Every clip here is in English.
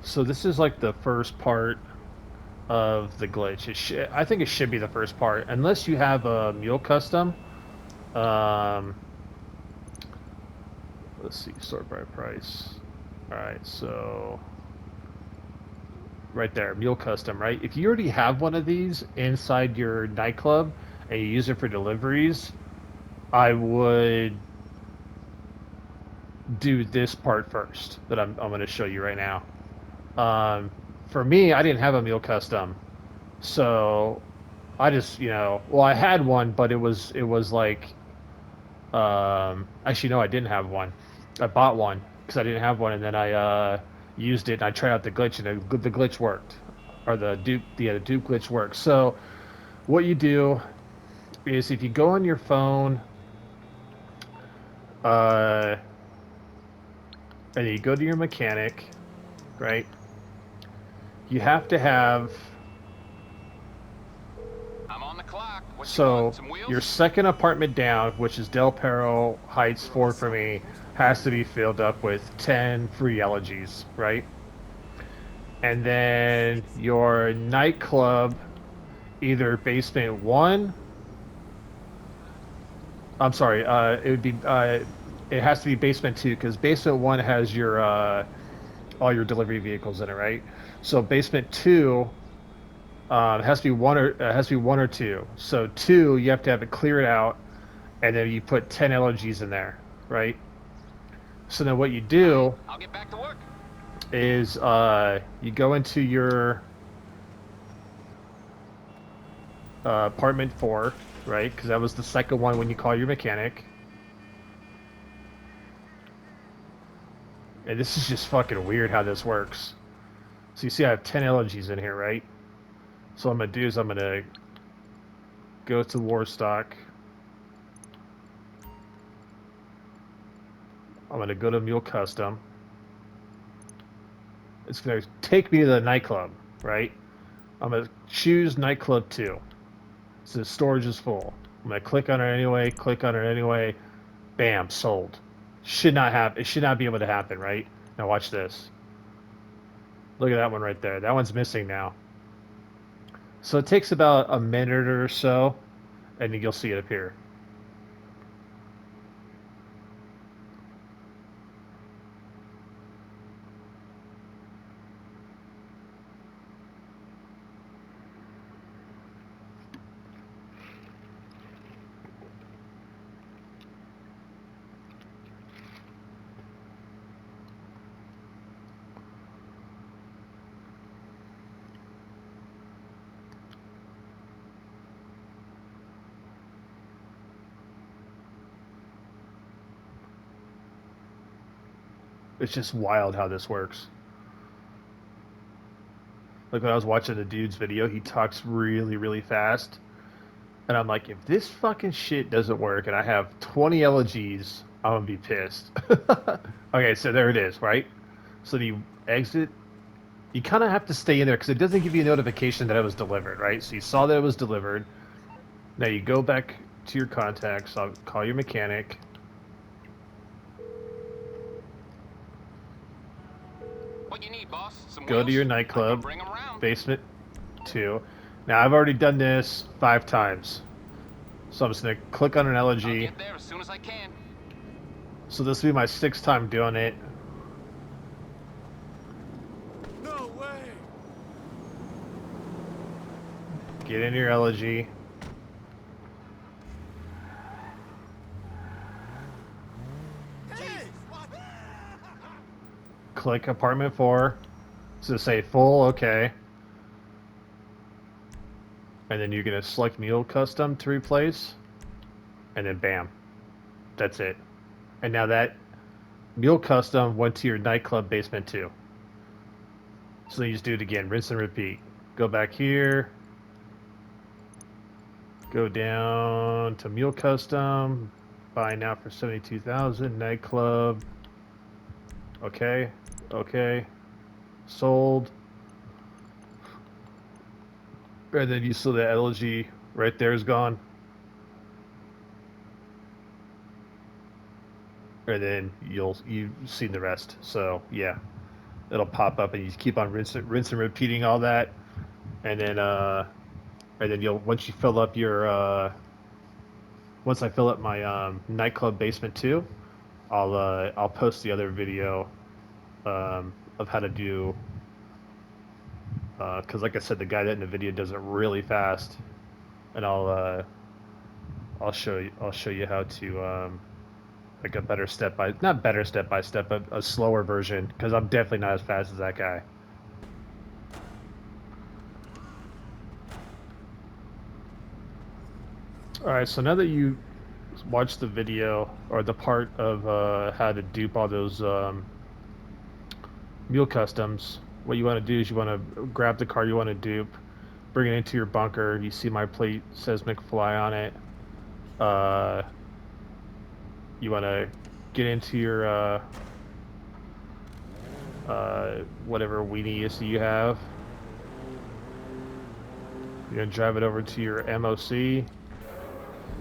So this is like the first part of the glitch. I think it should be the first part, unless you have a mule custom. Um, let's see, sort by price. All right, so right there, mule custom. Right, if you already have one of these inside your nightclub and you use it for deliveries, I would do this part first that I'm going to show you right now. Um, for me, I didn't have a mule custom, so I just, well, I had one, but it was like, actually, no, I didn't have one. I bought one because I didn't have one, and then I used it and I tried out the glitch, and the glitch worked, or the dupe glitch works. So what you do is if you go on your phone, uh, and you go to your mechanic, right? You have to have I'm on the clock. What you want? so Some your wheels? second apartment down, which is Del Perro Heights 4 for me, has to be filled up with 10 free elegies, right? And then your nightclub, either basement 1, I'm sorry, it has to be basement 2 because basement 1 has your all your delivery vehicles in it, right? So basement 2, it has to be one or two. So 2, you have to have it cleared out, and then you put 10 LOGs in there, right? So then what you All right, do I'll get back to work. is you go into your apartment 4, right? Because that was the second one when you call your mechanic. And this is just fucking weird how this works. So you see I have 10 LOGs in here, right? So what I'm going to do is I'm going to go to Warstock. I'm going to go to Mule Custom. It's going to take me to the nightclub, right? I'm going to choose nightclub 2. So the storage is full. I'm going to click on it anyway, click on it anyway. Bam, sold. Should not have. It should not be able to happen, right? Now watch this. Look at that one right there. That one's missing now. So it takes about a minute or so, and you'll see it appear. It's just wild how this works. Like when I was watching the dude's video, he talks really, really fast. And I'm like, if this fucking shit doesn't work and I have 20 elegies, I'm gonna be pissed. Okay, so there it is, right? So you exit. You kind of have to stay in there because it doesn't give you a notification that it was delivered, right? So you saw that it was delivered. Now you go back to your contacts. I'll call your mechanic. What you need, boss? Some Go to your wheels? I can nightclub, bring them around. basement 2. Now I've already done this 5 times. So I'm just going to click on an I'll elegy. get there as soon as I can. So this will be my 6th time doing it. No way! Get in your elegy. Click apartment 4. So say full, okay. And then you're going to select Mule Custom to replace. And then bam. That's it. And now that Mule Custom went to your nightclub basement 2. So then you just do it again. Rinse and repeat. Go back here. Go down to Mule Custom. Buy now for 72,000. Nightclub. Okay. Okay. Sold. And then you saw the elegy right there is gone. And then you've seen the rest. So yeah. it'll pop up, and you keep on rinse and repeating all that, and then you'll once you fill up your once I fill up my nightclub basement too, I'll post the other video of how to do because like I said, the guy that in the video does it really fast, and I'll show you how to like a better step by not better step by step, but a slower version because I'm definitely not as fast as that guy. All right, so now that you watched the video or the part of how to dupe all those mule customs, what you want to do is you want to grab the car you want to dupe, bring it into your bunker. You see my plate says McFly on it. You want to get into your whatever weenie ESC you have. You're gonna drive it over to your MOC.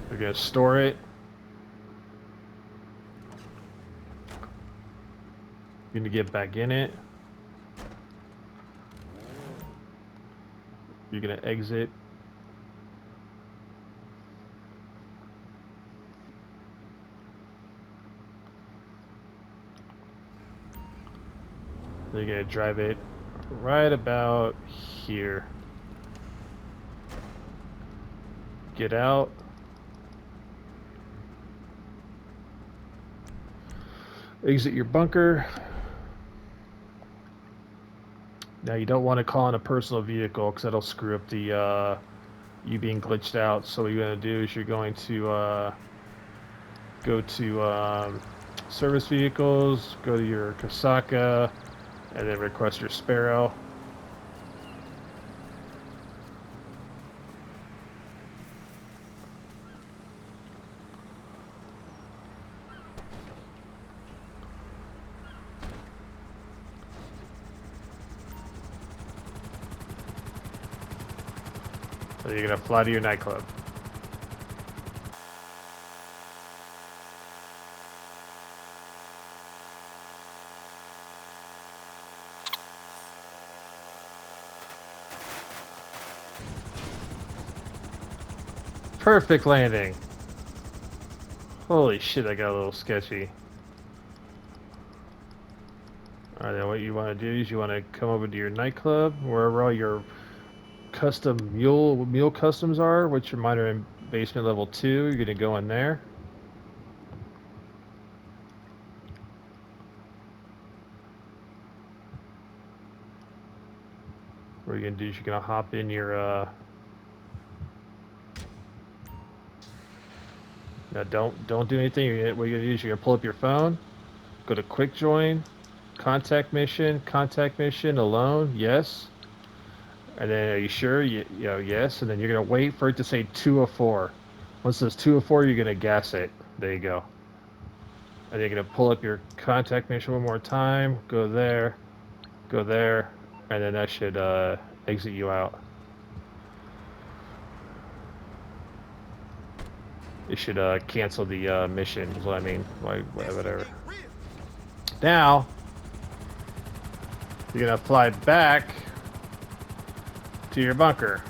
You're gonna store it. You're gonna get back in it. You're gonna exit. Then you're gonna drive it right about here. Get out. Exit your bunker. Now you don't want to call in a personal vehicle because that'll screw up the you being glitched out. So what you're gonna do is you're going to go to service vehicles, go to your Kasaka, and then request your Sparrow. So you're gonna fly to your nightclub. Perfect landing. Holy shit, I got a little sketchy. Alright, then what you want to do is you want to come over to your nightclub, wherever all your custom mule customs are, which are mine are in basement level 2. You're going to go in there. What you're going to do is you're going to hop in your now don't do anything. What you're going to do is you're going to pull up your phone, go to quick join, contact mission, alone, yes. And then are you sure? You know, yes. And then you're going to wait for it to say 204. Once it says 204, you're going to gas it. There you go. And you're going to pull up your contact mission one more time, go there, and then that should exit you out. It should cancel the mission, is what I mean. Like, whatever. Now, you're going to fly back to your bunker.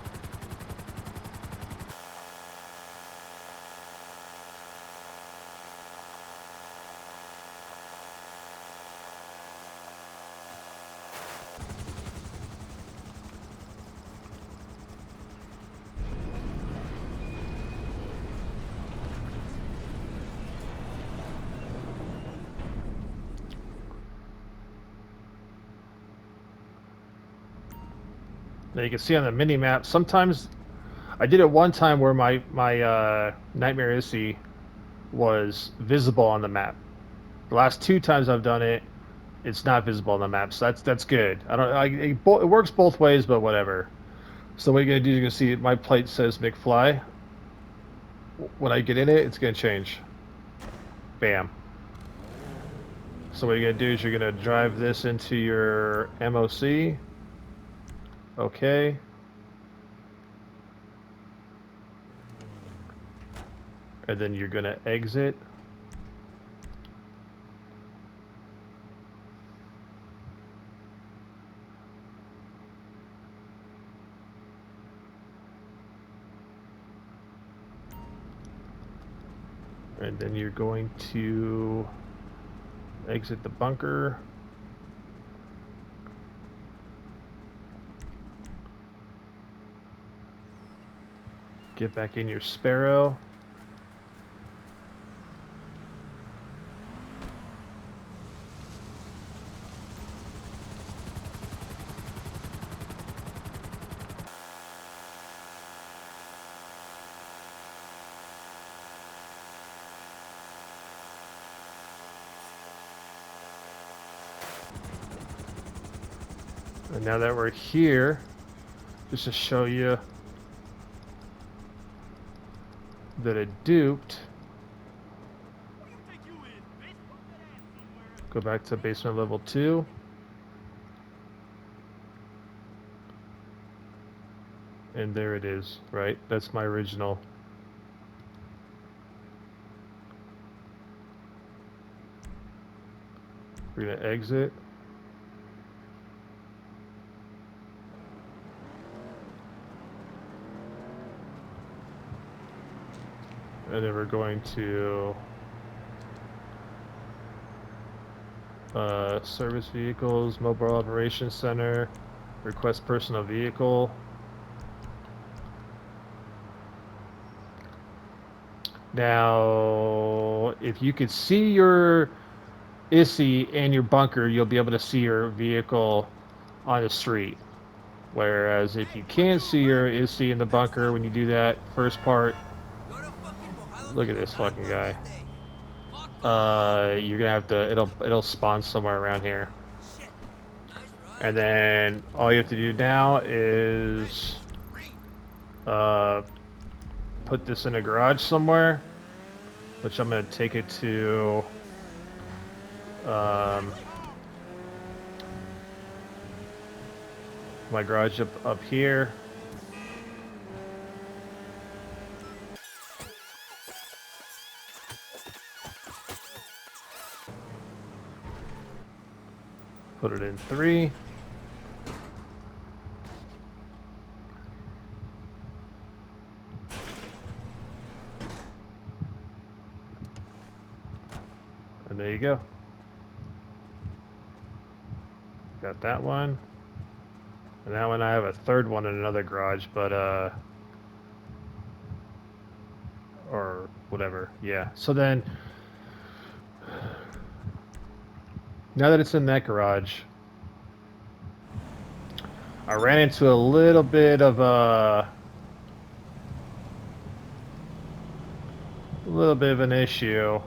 Now you can see on the mini map. Sometimes I did it one time where my Nightmare Issy was visible on the map. The last 2 times I've done it, it's not visible on the map, so that's good. It works both ways, but whatever. So what you're gonna do is you're gonna see my plate says McFly. When I get in it, it's gonna change. Bam. So what you're gonna do is you're gonna drive this into your MOC. Okay. And then you're gonna exit. And then you're going to exit the bunker. Get back in your Sparrow. And now that we're here, just to show you that it duped, go back to basement level 2. And there it is, right? That's my original. We're gonna exit. And then we're going to service vehicles, mobile operations center, request personal vehicle. Now, if you could see your ISI and your bunker, you'll be able to see your vehicle on the street. Whereas if you can't see your ISI in the bunker when you do that first part, look at this fucking guy. You're gonna have to, it'll spawn somewhere around here. And then all you have to do now is put this in a garage somewhere, which I'm gonna take it to my garage up here. Put it in 3. And there you go. Got that one. And that one I have a third one in another garage, but or whatever. Yeah. So then now that it's in that garage, I ran into a little bit of an issue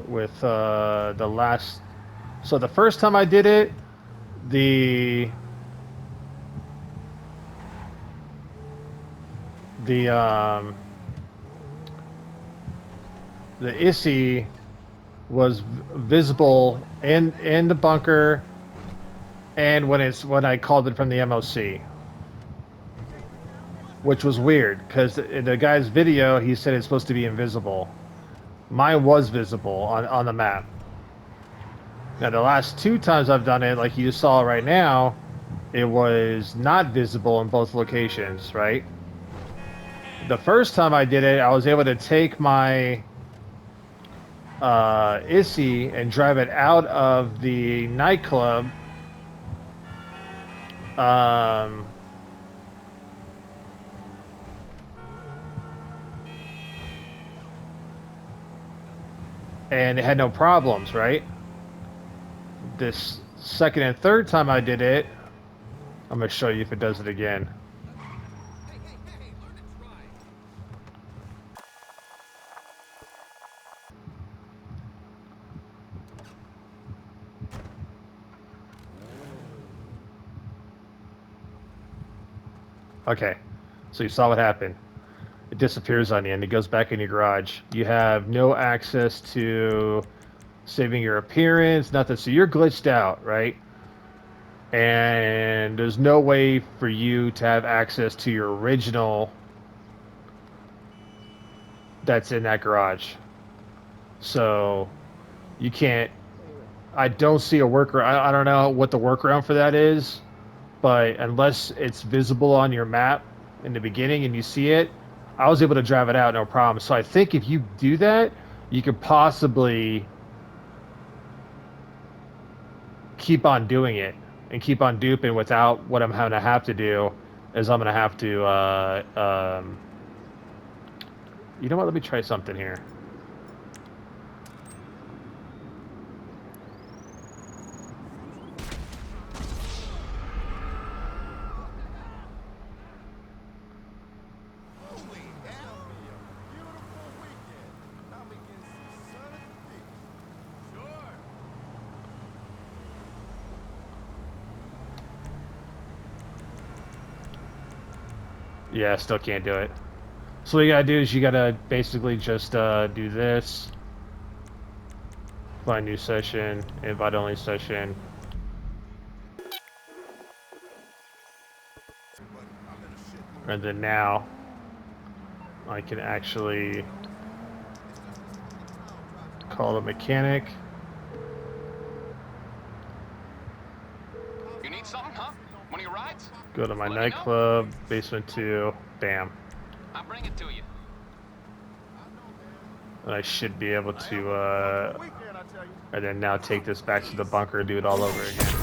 with the last. So the first time I did it, the ISI was visible in the bunker, and when I called it from the MOC, which was weird because in the guy's video he said it's supposed to be invisible. Mine was visible on the map. Now the last 2 times I've done it, like you saw right now, it was not visible in both locations, right? The first time I did it, I was able to take my ISI and drive it out of the nightclub. And it had no problems, right? This second and third time I did it, I'm going to show you if it does it again. Okay, so you saw what happened. It disappears on you and it goes back in your garage. You have no access to saving your appearance, nothing. So you're glitched out, right? And there's no way for you to have access to your original that's in that garage. So you can't. I don't see a workaround. I don't know what the workaround for that is, but unless it's visible on your map in the beginning and you see it, I was able to drive it out, no problem. So I think if you do that, you could possibly keep on doing it and keep on duping without what I'm going to have to do is I'm going to have to, you know what, let me try something here. Yeah, still can't do it. So what you gotta do is you gotta basically just do this. Find new session, invite only session. And then now I can actually call the mechanic. You need something, huh? One of your rides? Go to my Let me know. nightclub, basement 2, bam. I'll bring it to you. And I should be able to, and then now take this back to the bunker and do it all over again.